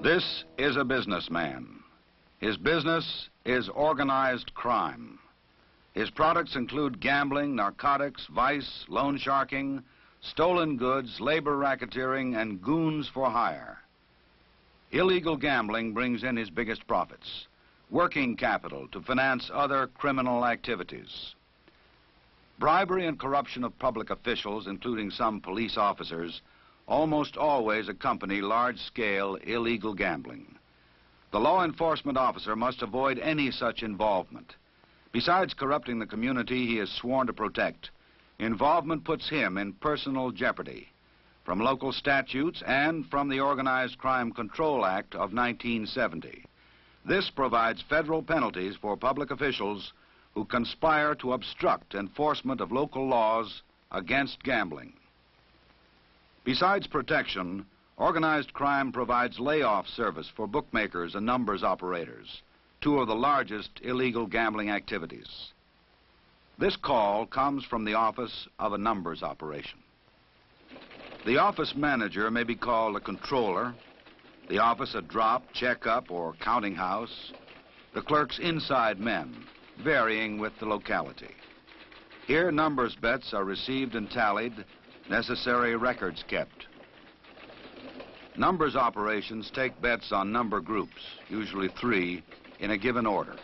This is a businessman. His business is organized crime. His products include gambling, narcotics, vice, loan sharking, stolen goods, labor racketeering, and goons for hire. Illegal gambling brings in his biggest profits, working capital to finance other criminal activities. Bribery and corruption of public officials, including some police officers, almost always accompany large-scale illegal gambling. The law enforcement officer must avoid any such involvement. Besides corrupting the community he is sworn to protect, involvement puts him in personal jeopardy from local statutes and from the Organized Crime Control Act of 1970. This provides federal penalties for public officials who conspire to obstruct enforcement of local laws against gambling. Besides protection, organized crime provides layoff service for bookmakers and numbers operators, two of the largest illegal gambling activities. This call comes from the office of a numbers operation. The office manager may be called a controller, the office a drop, checkup, or counting house, the clerk's inside men, varying with the locality. Here, numbers bets are received and tallied, necessary records kept. Numbers operations take bets on number groups, usually 3, in a given order.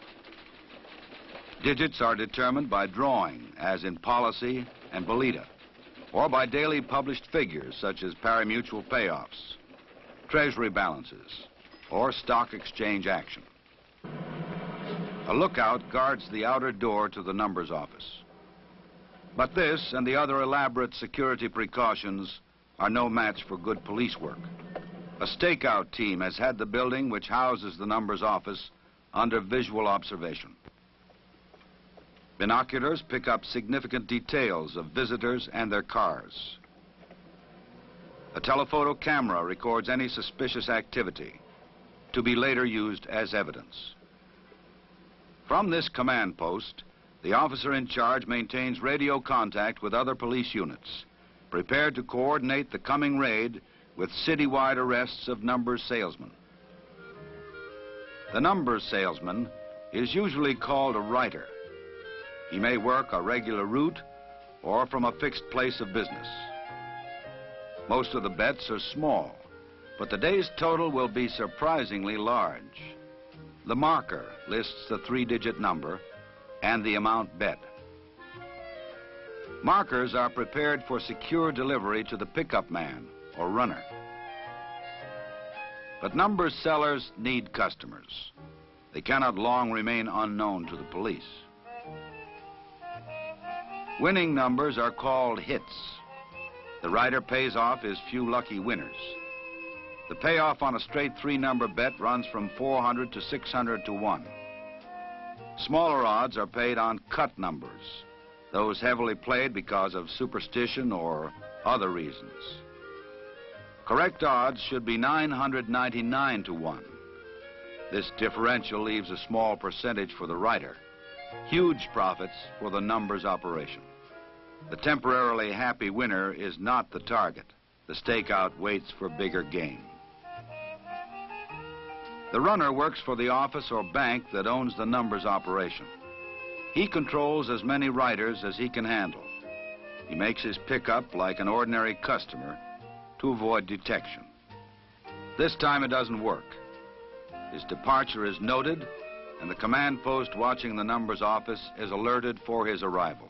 Digits are determined by drawing, as in policy and bolita, or by daily published figures such as pari-mutuel payoffs, treasury balances, or stock exchange action. A lookout guards the outer door to the numbers office. But this and the other elaborate security precautions are no match for good police work. A stakeout team has had the building which houses the numbers office under visual observation. Binoculars pick up significant details of visitors and their cars. A telephoto camera records any suspicious activity to be later used as evidence. From this command post, the officer in charge maintains radio contact with other police units, prepared to coordinate the coming raid with citywide arrests of numbers salesmen. The numbers salesman is usually called a writer. He may work a regular route or from a fixed place of business. Most of the bets are small, but the day's total will be surprisingly large. The marker lists the 3-digit number and the amount bet. Markers are prepared for secure delivery to the pickup man or runner. But numbers sellers need customers. They cannot long remain unknown to the police. Winning numbers are called hits. The rider pays off his few lucky winners. The payoff on a straight 3-number bet runs from 400 to 600 to 1. Smaller odds are paid on cut numbers, those heavily played because of superstition or other reasons. Correct odds should be 999 to 1. This differential leaves a small percentage for the rider. Huge profits for the numbers operation. The temporarily happy winner is not the target. The stakeout waits for bigger game. The runner works for the office or bank that owns the numbers operation. He controls as many riders as he can handle. He makes his pickup like an ordinary customer to avoid detection. This time it doesn't work. His departure is noted, and the command post watching the numbers office is alerted for his arrival.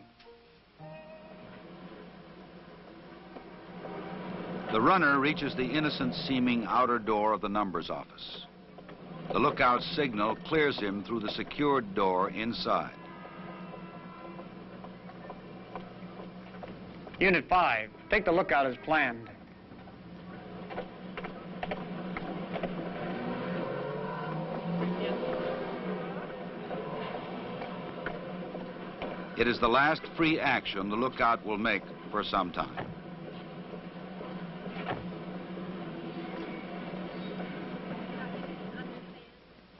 The runner reaches the innocent-seeming outer door of the numbers office. The lookout's signal clears him through the secured door inside. Unit 5, take the lookout as planned. It is the last free action the lookout will make for some time.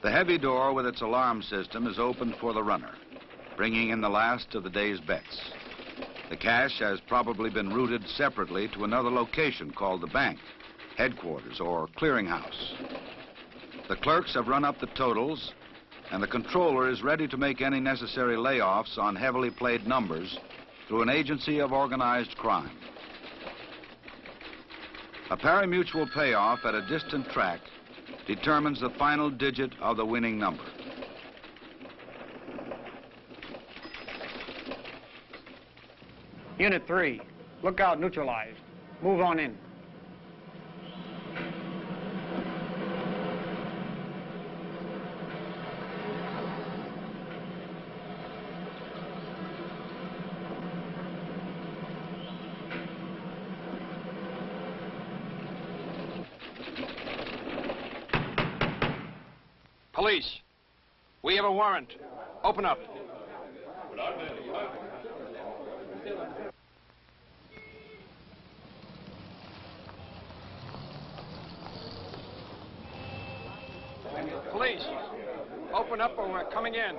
The heavy door with its alarm system is opened for the runner, bringing in the last of the day's bets. The cash has probably been routed separately to another location called the bank, headquarters, or clearinghouse. The clerks have run up the totals, and the controller is ready to make any necessary layoffs on heavily played numbers through an agency of organized crime. A pari-mutuel payoff at a distant track determines the final digit of the winning number. Unit 3, lookout neutralized. Move on in. Police, we have a warrant. Open up. Police, open up or we're coming in.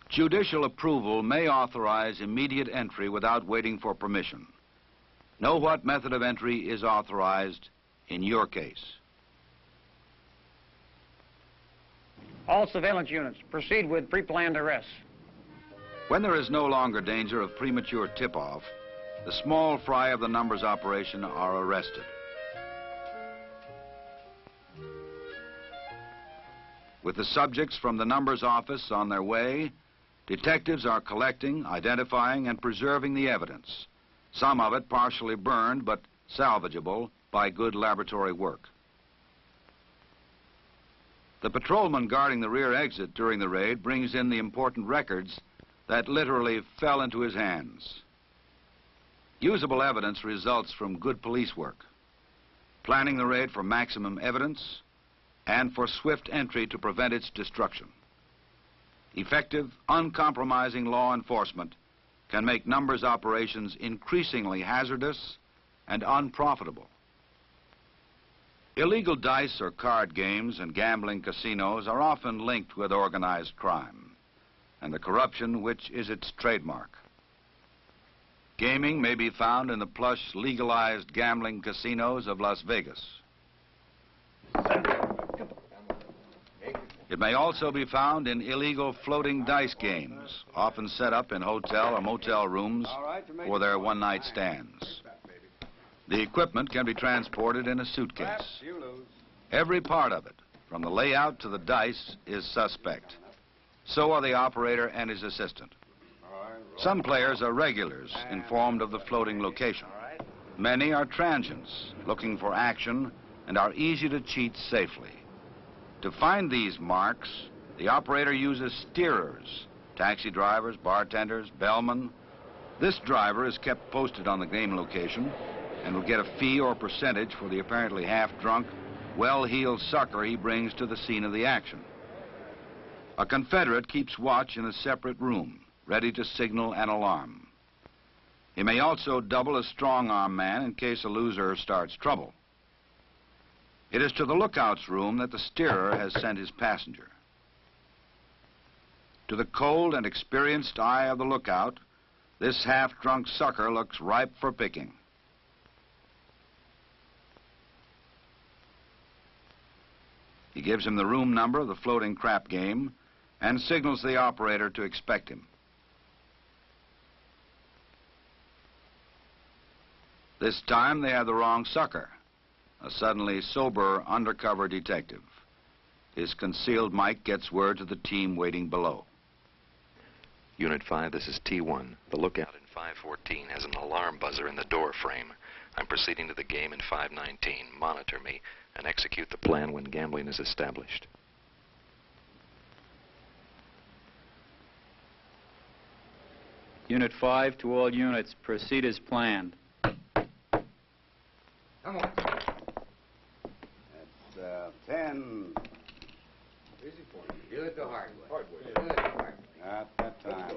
Judicial approval may authorize immediate entry without waiting for permission. Know what method of entry is authorized in your case. All surveillance units, proceed with pre-planned arrests. When there is no longer danger of premature tip-off, the small fry of the numbers operation are arrested. With the subjects from the numbers office on their way, detectives are collecting, identifying, and preserving the evidence, some of it partially burned but salvageable by good laboratory work. The patrolman guarding the rear exit during the raid brings in the important records that literally fell into his hands. Usable evidence results from good police work, planning the raid for maximum evidence and for swift entry to prevent its destruction. Effective, uncompromising law enforcement can make numbers operations increasingly hazardous and unprofitable. Illegal dice or card games and gambling casinos are often linked with organized crime and the corruption which is its trademark. Gaming may be found in the plush, legalized gambling casinos of Las Vegas. It may also be found in illegal floating dice games, often set up in hotel or motel rooms for their one-night stands. The equipment can be transported in a suitcase. Every part of it, from the layout to the dice, is suspect. So are the operator and his assistant. Some players are regulars, informed of the floating location. Many are transients, looking for action, and are easy to cheat safely. To find these marks, the operator uses steerers, taxi drivers, bartenders, bellmen. This driver is kept posted on the game location and will get a fee or percentage for the apparently half-drunk, well-heeled sucker he brings to the scene of the action. A Confederate keeps watch in a separate room, ready to signal an alarm. He may also double as strong-arm man in case a loser starts trouble. It is to the lookout's room that the steerer has sent his passenger. To the cold and experienced eye of the lookout, this half-drunk sucker looks ripe for picking. He gives him the room number of the floating crap game and signals the operator to expect him. This time they have the wrong sucker, a suddenly sober undercover detective. His concealed mic gets word to the team waiting below. Unit 5, this is T1. The lookout in 514 has an alarm buzzer in the door frame. I'm proceeding to the game in 519. Monitor me and execute the plan when gambling is established. Unit 5 to all units, proceed as planned. Come on. That's 10. Easy for you. Do it the hard way. Hard way. Do it the hard way. At that time.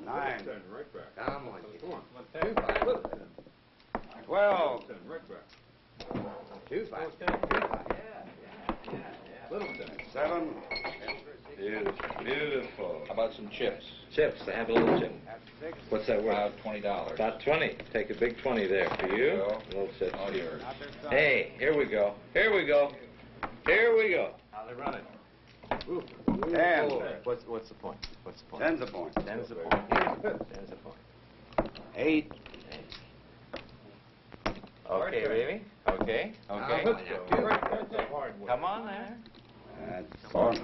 9. Right back. Come on. Come on. 2 5. 12. 10 right back. 2 5. 2 5. Yeah. Little 10. 7. Beautiful. How about some chips? Chips. I have a little chip. What's that worth? About $20. About 20. Take a big 20 there for you. Go. A little chip. All yours. Hey, here we go. Here we go. Here we go. How they run it? 10. What's the point? What's the point? 10's a point. 10's the point. 10's the point. 8. Okay, baby. Okay. Okay. Let's go. Come on there. That's 4.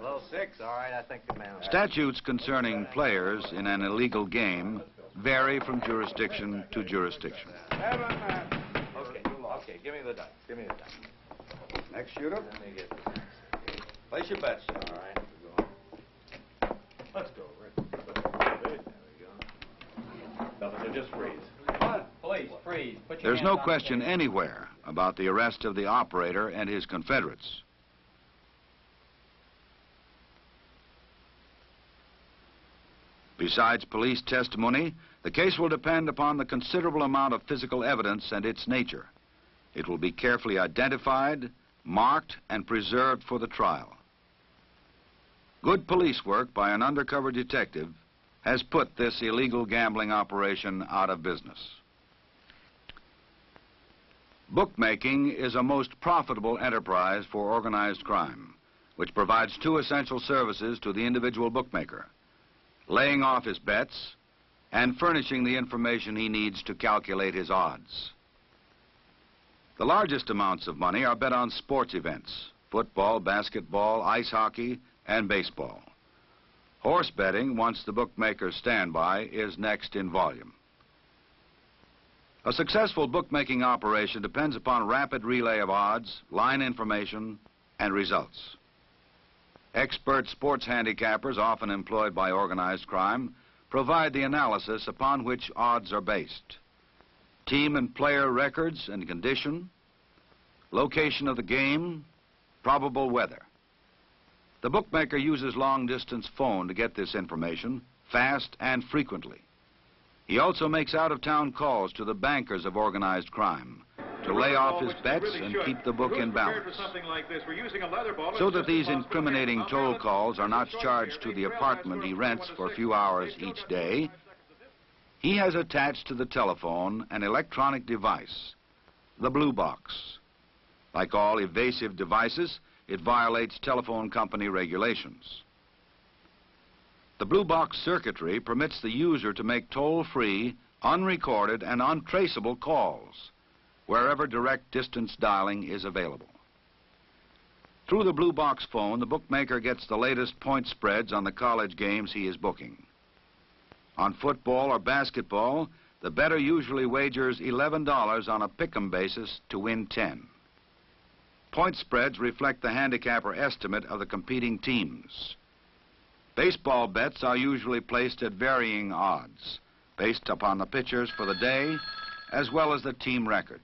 Low 6. All right, I think the man. Statutes concerning players in an illegal game vary from jurisdiction to jurisdiction. Okay. Okay. Give me the dice. Give me the dice. Next shooter. Let me get this. Place your bets. All right. Let's go, Rick. There we go. Nothing to just freeze. Come on. Police, freeze. Put your There's hands no on the question table. anywhere about the arrest of the operator and his confederates. Besides police testimony, the case will depend upon the considerable amount of physical evidence and its nature. It will be carefully identified, marked, and preserved for the trial. Good police work by an undercover detective has put this illegal gambling operation out of business. Bookmaking is a most profitable enterprise for organized crime, which provides two essential services to the individual bookmaker: laying off his bets and furnishing the information he needs to calculate his odds. The largest amounts of money are bet on sports events: football, basketball, ice hockey, and baseball. Horse betting, once the bookmaker's standby, is next in volume. A successful bookmaking operation depends upon rapid relay of odds, line information, and results. Expert sports handicappers, often employed by organized crime, provide the analysis upon which odds are based: team and player records and condition, location of the game, probable weather. The bookmaker uses long-distance phone to get this information, fast and frequently. He also makes out-of-town calls to the bankers of organized crime to lay off his bets and keep the book in balance. So that these incriminating toll calls are not charged to the apartment he rents for a few hours each day, he has attached to the telephone an electronic device, the blue box. Like all evasive devices, it violates telephone company regulations. The blue box circuitry permits the user to make toll-free, unrecorded, and untraceable calls wherever direct distance dialing is available. Through the blue box phone, the bookmaker gets the latest point spreads on the college games he is booking. On football or basketball, the bettor usually wagers $11 on a pick'em basis to win 10. Point spreads reflect the handicapper estimate of the competing teams. Baseball bets are usually placed at varying odds, based upon the pitchers for the day, as well as the team record.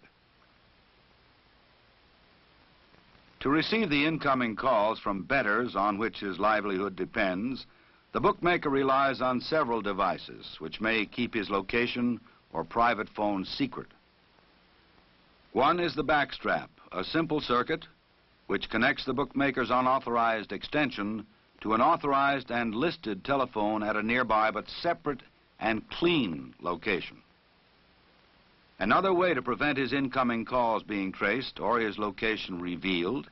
To receive the incoming calls from bettors on which his livelihood depends, the bookmaker relies on several devices which may keep his location or private phone secret. One is the backstrap, a simple circuit which connects the bookmaker's unauthorized extension to an authorized and listed telephone at a nearby but separate and clean location. Another way to prevent his incoming calls being traced or his location revealed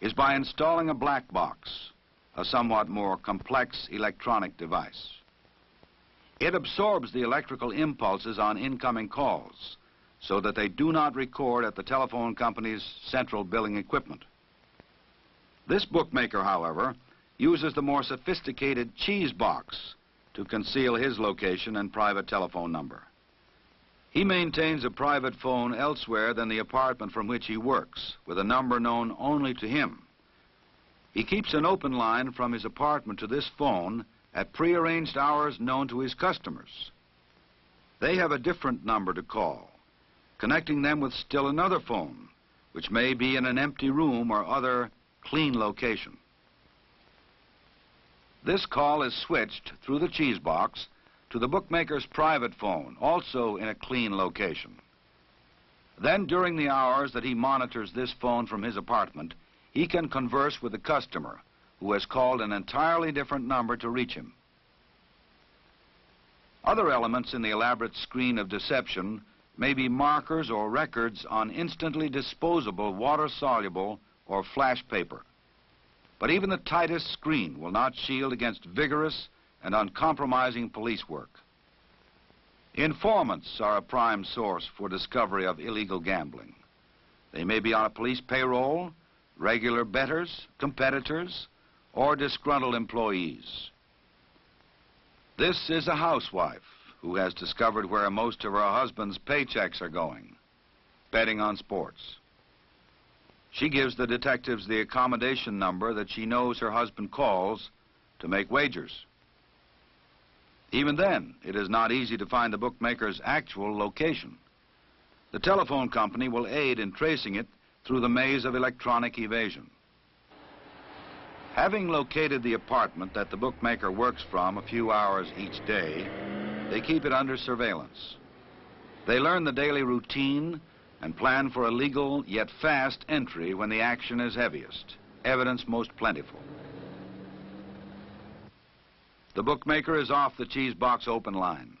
is by installing a black box, a somewhat more complex electronic device. It absorbs the electrical impulses on incoming calls so that they do not record at the telephone company's central billing equipment. This bookmaker, however, uses the more sophisticated cheese box to conceal his location and private telephone number. He maintains a private phone elsewhere than the apartment from which he works, with a number known only to him. He keeps an open line from his apartment to this phone at prearranged hours known to his customers. They have a different number to call, connecting them with still another phone, which may be in an empty room or other clean location. This call is switched through the cheese box to the bookmaker's private phone, also in a clean location. Then, during the hours that he monitors this phone from his apartment, he can converse with the customer, who has called an entirely different number to reach him. Other elements in the elaborate screen of deception may be markers or records on instantly disposable water-soluble or flash paper. But even the tightest screen will not shield against vigorous and uncompromising police work. Informants are a prime source for discovery of illegal gambling. They may be on a police payroll, regular bettors, competitors, or disgruntled employees. This is a housewife who has discovered where most of her husband's paychecks are going, betting on sports. She gives the detectives the accommodation number that she knows her husband calls to make wagers. Even then, it is not easy to find the bookmaker's actual location. The telephone company will aid in tracing it through the maze of electronic evasion. Having located the apartment that the bookmaker works from a few hours each day, they keep it under surveillance. They learn the daily routine and plan for a legal yet fast entry when the action is heaviest, evidence most plentiful. The bookmaker is off the cheese box open line.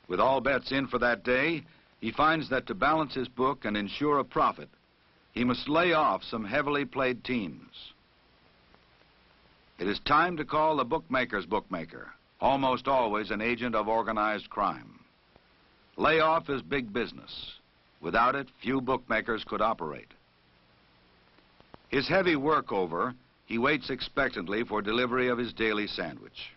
With all bets in for that day, he finds that to balance his book and ensure a profit, he must lay off some heavily played teams. It is time to call the bookmaker's bookmaker, almost always an agent of organized crime. Layoff is big business. Without it, few bookmakers could operate. His heavy work over, he waits expectantly for delivery of his daily sandwich.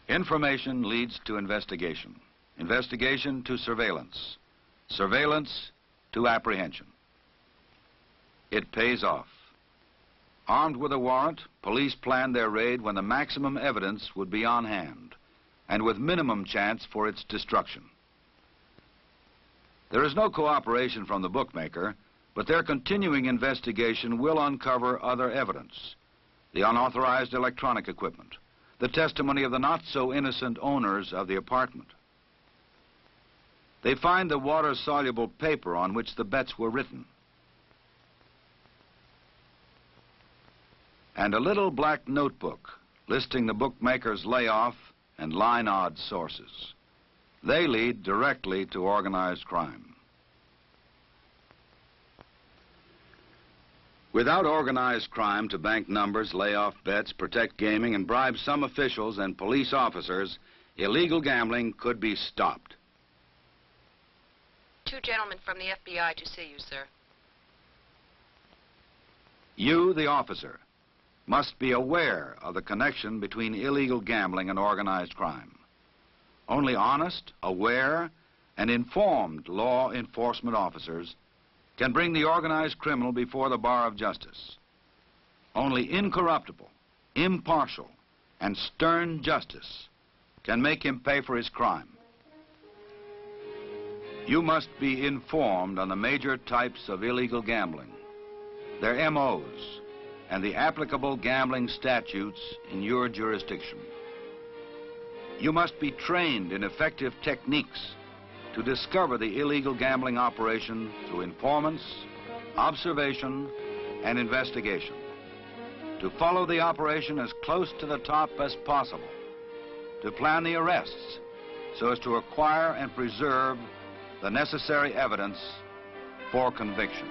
Information leads to investigation. Investigation to surveillance. Surveillance to apprehension. It pays off. Armed with a warrant, police planned their raid when the maximum evidence would be on hand, and with minimum chance for its destruction. There is no cooperation from the bookmaker, but their continuing investigation will uncover other evidence. The unauthorized electronic equipment, the testimony of the not-so-innocent owners of the apartment. They find the water-soluble paper on which the bets were written, and a little black notebook listing the bookmaker's layoff and line odds sources. They lead directly to organized crime. Without organized crime to bank numbers, lay off bets, protect gaming, and bribe some officials and police officers, illegal gambling could be stopped. 2 gentlemen from the FBI to see you, sir. You, the officer, must be aware of the connection between illegal gambling and organized crime. Only honest, aware, and informed law enforcement officers can bring the organized criminal before the bar of justice. Only incorruptible, impartial, and stern justice can make him pay for his crime. You must be informed on the major types of illegal gambling, their MOs, and the applicable gambling statutes in your jurisdiction. You must be trained in effective techniques to discover the illegal gambling operation through informants, observation, and investigation. To follow the operation as close to the top as possible. To plan the arrests so as to acquire and preserve the necessary evidence for conviction.